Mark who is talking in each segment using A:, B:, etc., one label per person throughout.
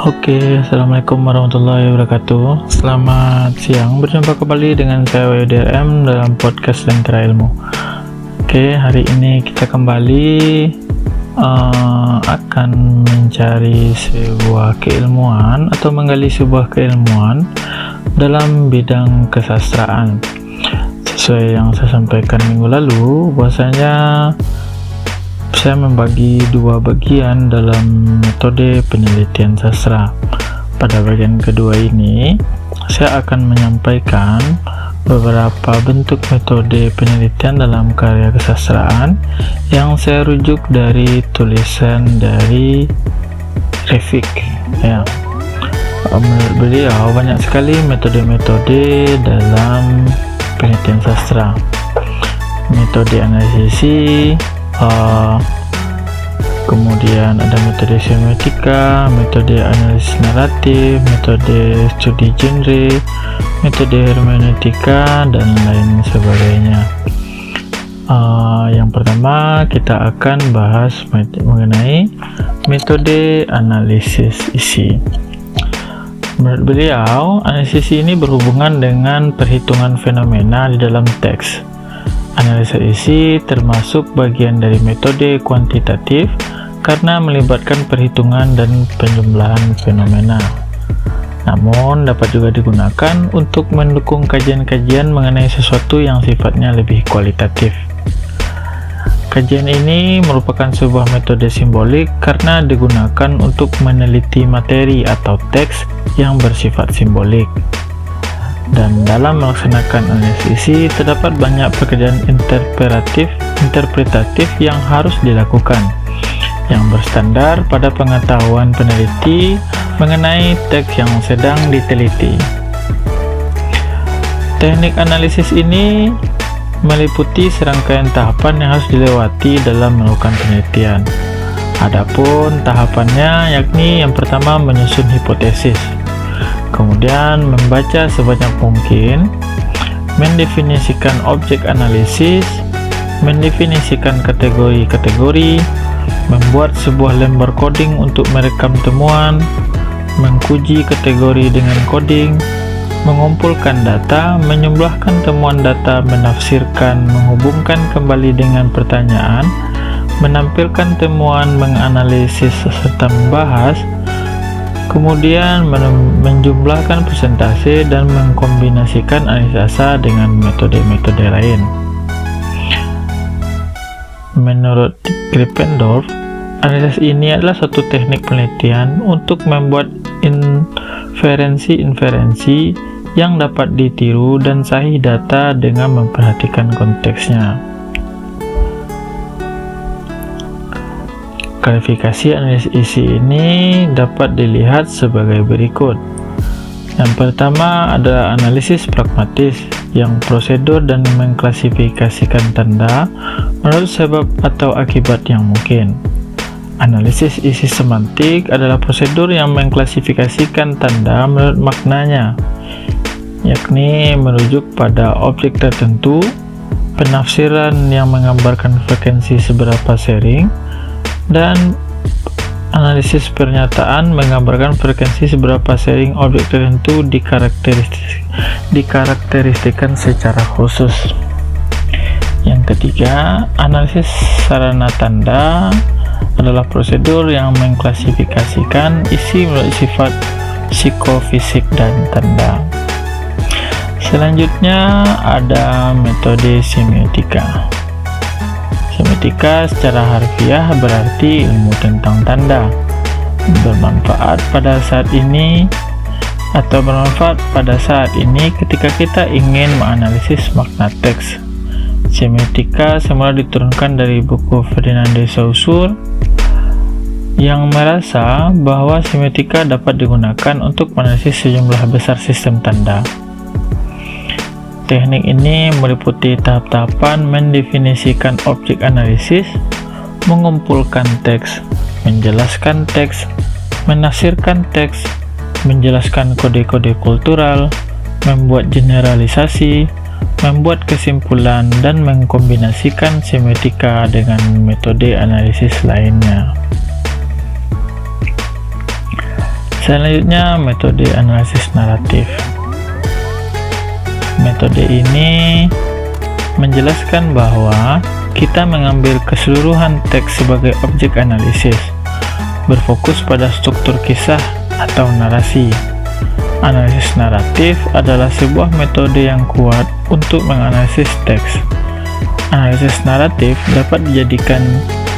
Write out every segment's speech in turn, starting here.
A: Oke, assalamualaikum warahmatullahi wabarakatuh. Selamat siang, berjumpa kembali dengan saya WDRM dalam podcast Lentera Ilmu. Oke, hari ini kita kembali akan mencari sebuah keilmuan atau menggali sebuah keilmuan dalam bidang kesastraan. Sesuai yang saya sampaikan minggu lalu, bahwasanya saya membagi dua bagian dalam metode penelitian sastra. Pada bagian kedua ini, saya akan menyampaikan beberapa bentuk metode penelitian dalam karya kesastraan yang saya rujuk dari tulisan dari Refik. Ya, menurut beliau banyak sekali metode-metode dalam penelitian sastra. Metode analisis, kemudian ada metode semiotika, metode analisis naratif, metode studi genre, metode hermeneutika, dan lain sebagainya. Yang pertama kita akan bahas mengenai metode analisis isi. Menurut beliau, analisis ini berhubungan dengan perhitungan fenomena di dalam teks. Analisa isi termasuk bagian dari metode kuantitatif karena melibatkan perhitungan dan penjumlahan fenomena. Namun dapat juga digunakan untuk mendukung kajian-kajian mengenai sesuatu yang sifatnya lebih kualitatif. Kajian ini merupakan sebuah metode simbolik karena digunakan untuk meneliti materi atau teks yang bersifat simbolik. Dan dalam melaksanakan analisis isi terdapat banyak pekerjaan interpretatif yang harus dilakukan, yang bersandar pada pengetahuan peneliti mengenai teks yang sedang diteliti. Teknik analisis ini meliputi serangkaian tahapan yang harus dilewati dalam melakukan penelitian. Adapun tahapannya yakni yang pertama menyusun hipotesis, kemudian membaca sebanyak mungkin, mendefinisikan objek analisis, mendefinisikan kategori-kategori, membuat sebuah lembar coding untuk merekam temuan, mengkuji kategori dengan coding, mengumpulkan data, menjumlahkan temuan data, menafsirkan, menghubungkan kembali dengan pertanyaan, menampilkan temuan, menganalisis serta membahas, kemudian menjumlahkan persentase dan mengkombinasikan analisa dengan metode-metode lain. Menurut Krippendorff, analisis ini adalah suatu teknik penelitian untuk membuat inferensi-inferensi yang dapat ditiru dan sahih data dengan memperhatikan konteksnya. Klasifikasi analisis isi ini dapat dilihat sebagai berikut. Yang pertama adalah analisis pragmatis, yang prosedur dan mengklasifikasikan tanda menurut sebab atau akibat yang mungkin. Analisis isi semantik adalah prosedur yang mengklasifikasikan tanda menurut maknanya, yakni merujuk pada objek tertentu, penafsiran yang menggambarkan frekuensi seberapa sharing, dan analisis pernyataan menggambarkan frekuensi seberapa sharing objek tertentu dikarakteristikkan secara khusus. Yang ketiga, analisis sarana tanda adalah prosedur yang mengklasifikasikan isi menurut sifat psikofisik dan tanda. Selanjutnya ada metode semiotika. Semiotika secara harfiah berarti ilmu tentang tanda. Bermanfaat pada saat ini ketika kita ingin menganalisis makna teks. Semiotika semula diturunkan dari buku Ferdinand de Saussure yang merasa bahwa semiotika dapat digunakan untuk menganalisis sejumlah besar sistem tanda. Teknik ini meliputi tahap-tahapan mendefinisikan objek analisis, mengumpulkan teks, menjelaskan teks, menafsirkan teks, menjelaskan kode-kode kultural, membuat generalisasi, membuat kesimpulan, dan mengkombinasikan semiotika dengan metode analisis lainnya. Selanjutnya, metode analisis naratif. Metode ini menjelaskan bahwa kita mengambil keseluruhan teks sebagai objek analisis, berfokus pada struktur kisah atau narasi. Analisis naratif adalah sebuah metode yang kuat untuk menganalisis teks. Analisis naratif dapat dijadikan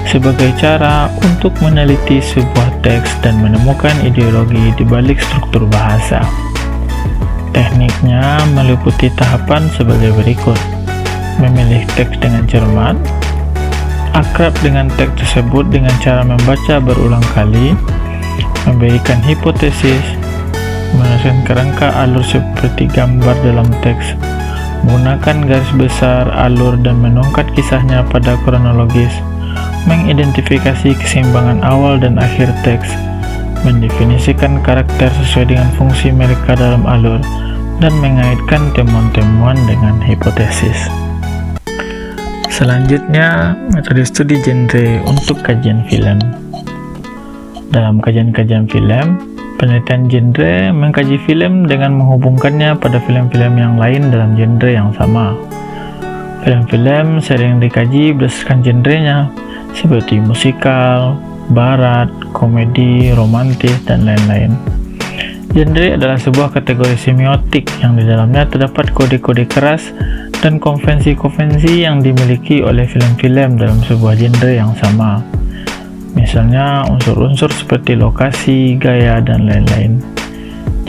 A: sebagai cara untuk meneliti sebuah teks dan menemukan ideologi di balik struktur bahasa. Tekniknya meliputi tahapan sebagai berikut: memilih teks dengan cermat, akrab dengan teks tersebut dengan cara membaca berulang kali, memberikan hipotesis, menyusun kerangka alur seperti gambar dalam teks, menggunakan garis besar alur dan menongkat kisahnya pada kronologis, mengidentifikasi keseimbangan awal dan akhir teks, mendefinisikan karakter sesuai dengan fungsi mereka dalam alur, dan mengaitkan temuan-temuan dengan hipotesis. Selanjutnya, metode studi genre untuk kajian film. Dalam kajian-kajian film, penelitian genre mengkaji film dengan menghubungkannya pada film-film yang lain dalam genre yang sama. Film-film sering dikaji berdasarkan genrenya, seperti musikal, barat, komedi, romantis, dan lain-lain. Genre adalah sebuah kategori semiotik yang di dalamnya terdapat kode-kode keras dan konvensi-konvensi yang dimiliki oleh film-film dalam sebuah genre yang sama. Misalnya unsur-unsur seperti lokasi, gaya, dan lain-lain.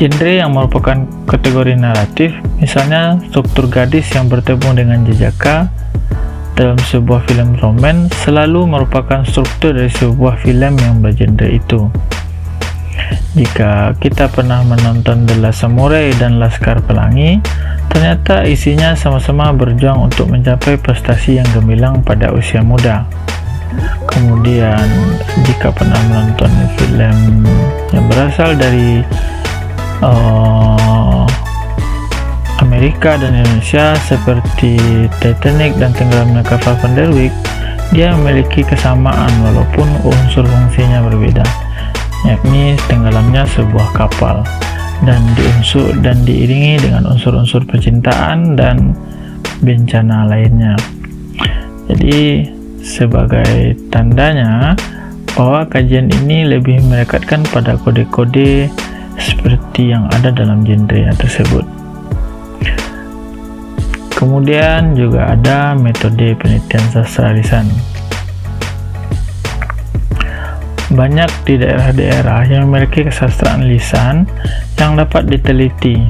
A: Genre yang merupakan kategori naratif, misalnya struktur gadis yang bertemu dengan jejaka dalam sebuah film roman, selalu merupakan struktur dari sebuah film yang bergenre itu. Jika kita pernah menonton The Last Samurai dan Laskar Pelangi, ternyata isinya sama-sama berjuang untuk mencapai prestasi yang gemilang pada usia muda. Kemudian, jika pernah menonton film yang berasal dari Amerika dan Indonesia seperti Titanic dan Tenggelamnya Kapal Van der Wijk, dia memiliki kesamaan walaupun unsur fungsinya berbeda, yakni tenggelamnya sebuah kapal dan diiringi dengan unsur-unsur percintaan dan bencana lainnya. Jadi sebagai tandanya bahwa kajian ini lebih merekatkan pada kode-kode seperti yang ada dalam genre tersebut. Kemudian juga ada metode penelitian sastra lisan. Banyak di daerah-daerah yang memiliki kesastraan lisan yang dapat diteliti.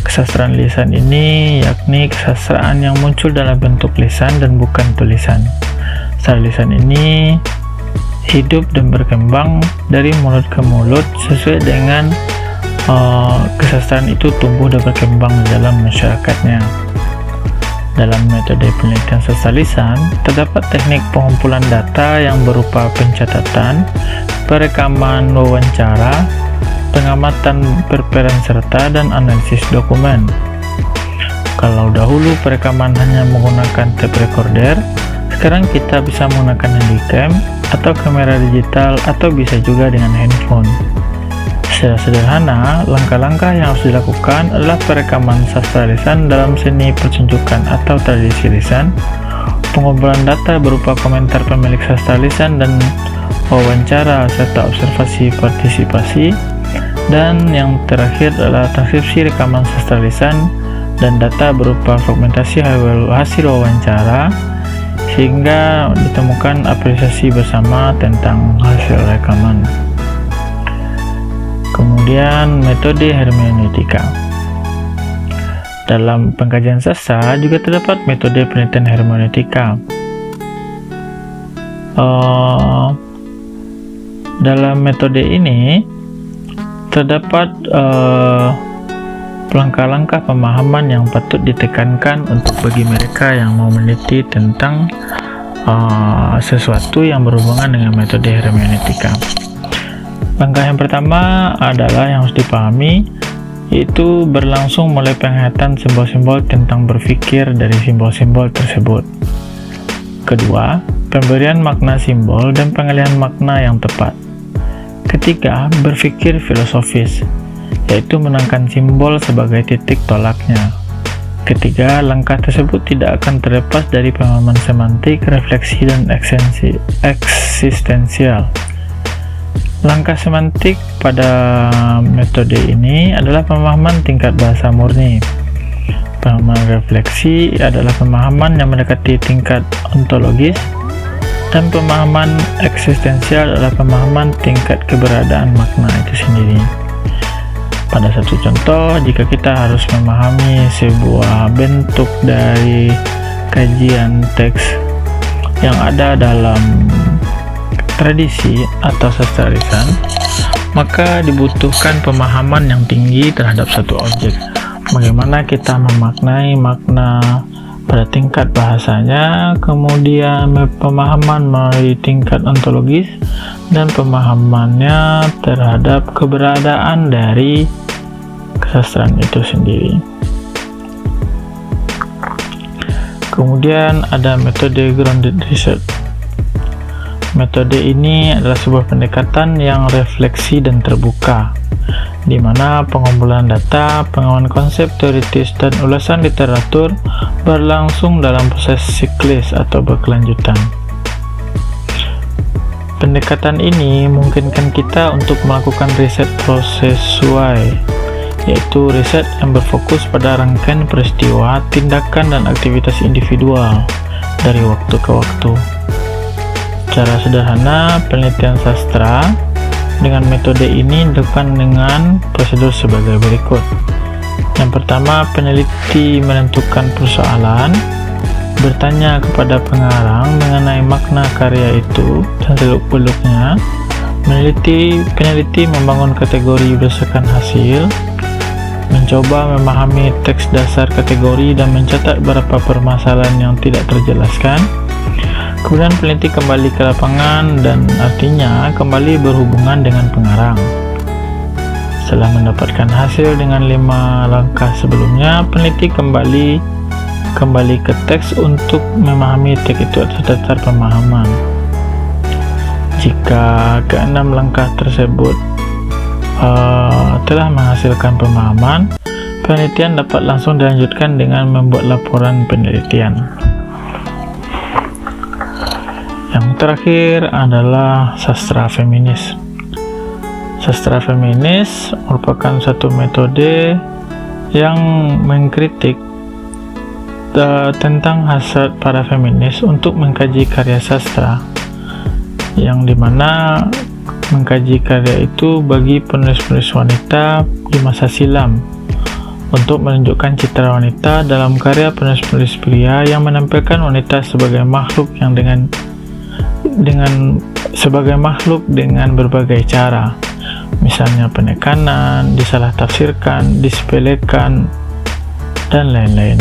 A: Kesastraan lisan ini yakni kesastraan yang muncul dalam bentuk lisan dan bukan tulisan. Sastra lisan ini hidup dan berkembang dari mulut ke mulut sesuai dengan kesastraan itu tumbuh dan berkembang dalam masyarakatnya. Dalam metode penelitian sastra lisan, terdapat teknik pengumpulan data yang berupa pencatatan, perekaman wawancara, pengamatan perperan serta, dan analisis dokumen. Kalau dahulu perekaman hanya menggunakan tape recorder, sekarang kita bisa menggunakan handycam atau kamera digital atau bisa juga dengan handphone. Secara sederhana, langkah-langkah yang harus dilakukan adalah perekaman sastra lisan dalam seni pertunjukan atau tradisi lisan, pengumpulan data berupa komentar pemilik sastra lisan dan wawancara serta observasi partisipasi, dan yang terakhir adalah transkripsi rekaman sastra lisan dan data berupa fragmentasi hasil wawancara sehingga ditemukan apresiasi bersama tentang hasil rekaman. Kemudian metode hermeneutika. Dalam pengkajian sastra juga terdapat metode penelitian hermeneutika. Dalam metode ini terdapat langkah-langkah pemahaman yang patut ditekankan untuk bagi mereka yang mau meneliti tentang sesuatu yang berhubungan dengan metode hermeneutika. Langkah yang pertama adalah yang harus dipahami, yaitu berlangsung mulai penglihatan simbol-simbol tentang berpikir dari simbol-simbol tersebut. Kedua, pemberian makna simbol dan pengalihan makna yang tepat. Ketiga, berpikir filosofis, yaitu menangkan simbol sebagai titik tolaknya. Ketiga, langkah tersebut tidak akan terlepas dari pemahaman semantik, refleksi, dan eksistensial. Langkah semantik pada metode ini adalah pemahaman tingkat bahasa murni. Pemahaman refleksi adalah pemahaman yang mendekati tingkat ontologis, dan pemahaman eksistensial adalah pemahaman tingkat keberadaan makna itu sendiri. Pada satu contoh, jika kita harus memahami sebuah bentuk dari kajian teks yang ada dalam tradisi atau sastra lisan, maka dibutuhkan pemahaman yang tinggi terhadap satu objek. Bagaimana kita memaknai makna pada tingkat bahasanya, kemudian pemahaman melalui tingkat ontologis, dan pemahamannya terhadap keberadaan dari kesastraan itu sendiri. Kemudian ada metode grounded research. Metode ini adalah sebuah pendekatan yang refleksi dan terbuka, di mana pengumpulan data, pengembangan konsep teoritis, dan ulasan literatur berlangsung dalam proses siklis atau berkelanjutan. Pendekatan ini memungkinkan kita untuk melakukan riset prosesual, yaitu riset yang berfokus pada rangkaian peristiwa, tindakan, dan aktivitas individual dari waktu ke waktu. Secara sederhana, penelitian sastra dengan metode ini dilakukan dengan prosedur sebagai berikut. Yang pertama, peneliti menentukan persoalan, bertanya kepada pengarang mengenai makna karya itu dan seluk-beluknya. Peneliti membangun kategori berdasarkan hasil, mencoba memahami teks dasar kategori dan mencatat beberapa permasalahan yang tidak terjelaskan. Kemudian peneliti kembali ke lapangan dan artinya kembali berhubungan dengan pengarang. Setelah mendapatkan hasil dengan 5 langkah sebelumnya, peneliti kembali ke teks untuk memahami teks itu atas dasar pemahaman. Jika ke-6 langkah tersebut telah menghasilkan pemahaman, penelitian dapat langsung dilanjutkan dengan membuat laporan penelitian. Yang terakhir adalah sastra feminis. Sastra feminis merupakan satu metode yang mengkritik tentang hasrat para feminis untuk mengkaji karya sastra, yang dimana mengkaji karya itu bagi penulis-penulis wanita di masa silam untuk menunjukkan citra wanita dalam karya penulis-penulis pria yang menampilkan wanita sebagai makhluk yang sebagai makhluk dengan berbagai cara, misalnya penekanan, disalah tafsirkan, disepelekan, dan lain-lain.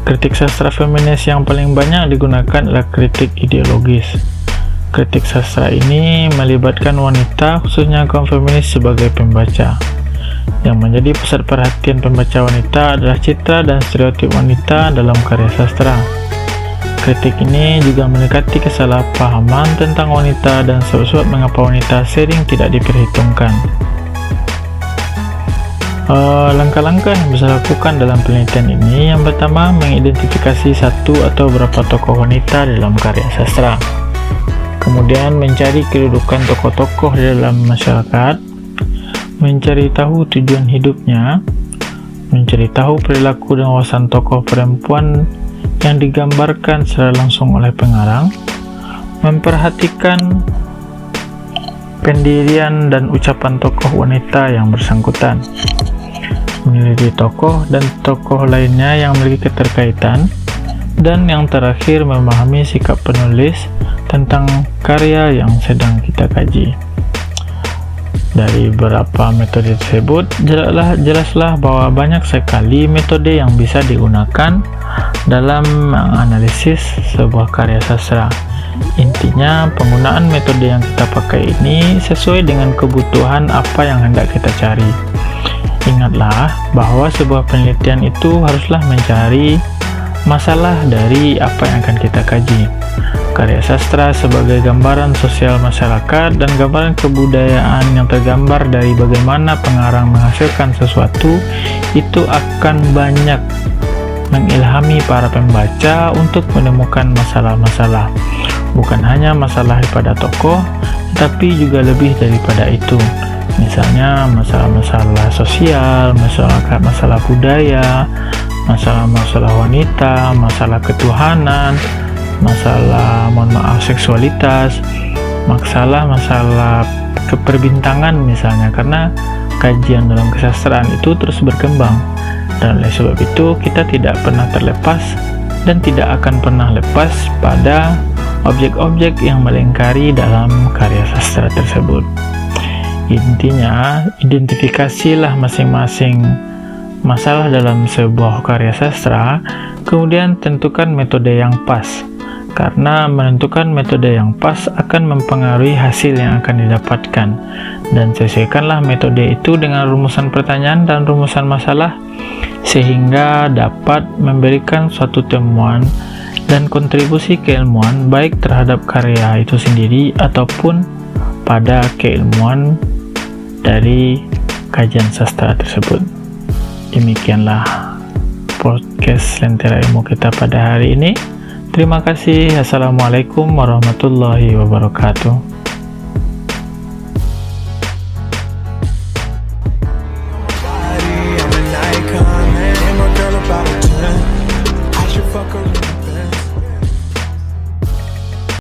A: Kritik sastra feminis yang paling banyak digunakan adalah kritik ideologis. Kritik sastra ini melibatkan wanita, khususnya kaum feminis, sebagai pembaca. Yang menjadi pusat perhatian pembaca wanita adalah citra dan stereotip wanita dalam karya sastra. Kritik ini juga mendekati kesalahpahaman tentang wanita dan sebab-sebab mengapa wanita sering tidak diperhitungkan. Langkah-langkah yang bisa dilakukan dalam penelitian ini, yang pertama, mengidentifikasi satu atau beberapa tokoh wanita dalam karya sastra. Kemudian mencari kedudukan tokoh-tokoh di dalam masyarakat, mencari tahu tujuan hidupnya, mencari tahu perilaku dan wawasan tokoh perempuan yang digambarkan secara langsung oleh pengarang, memperhatikan pendirian dan ucapan tokoh wanita yang bersangkutan, meneliti tokoh dan tokoh lainnya yang memiliki keterkaitan, dan yang terakhir memahami sikap penulis tentang karya yang sedang kita kaji. Dari beberapa metode tersebut, jelaslah bahwa banyak sekali metode yang bisa digunakan dalam menganalisis sebuah karya sastra. Intinya, penggunaan metode yang kita pakai ini sesuai dengan kebutuhan apa yang hendak kita cari. Ingatlah bahwa sebuah penelitian itu haruslah mencari masalah dari apa yang akan kita kaji. Karya sastra sebagai gambaran sosial masyarakat dan gambaran kebudayaan yang tergambar dari bagaimana pengarang menghasilkan sesuatu itu akan banyak mengilhami para pembaca untuk menemukan masalah-masalah. Bukan hanya masalah pada tokoh, tetapi juga lebih daripada itu. Misalnya masalah-masalah sosial, masalah budaya, masalah-masalah wanita, masalah ketuhanan, masalah seksualitas, masalah keperbintangan misalnya, karena kajian dalam kesastraan itu terus berkembang. Dan oleh sebab itu kita tidak pernah terlepas dan tidak akan pernah lepas pada objek-objek yang melingkari dalam karya sastra tersebut. Intinya, identifikasilah masing-masing masalah dalam sebuah karya sastra, kemudian tentukan metode yang pas, karena menentukan metode yang pas akan mempengaruhi hasil yang akan didapatkan, dan sesuaikanlah metode itu dengan rumusan pertanyaan dan rumusan masalah sehingga dapat memberikan suatu temuan dan kontribusi keilmuan baik terhadap karya itu sendiri ataupun pada keilmuan dari kajian sastra tersebut. Demikianlah podcast Lentera Ilmu kita pada hari ini. Terima kasih. Assalamualaikum warahmatullahi wabarakatuh. Fuck her.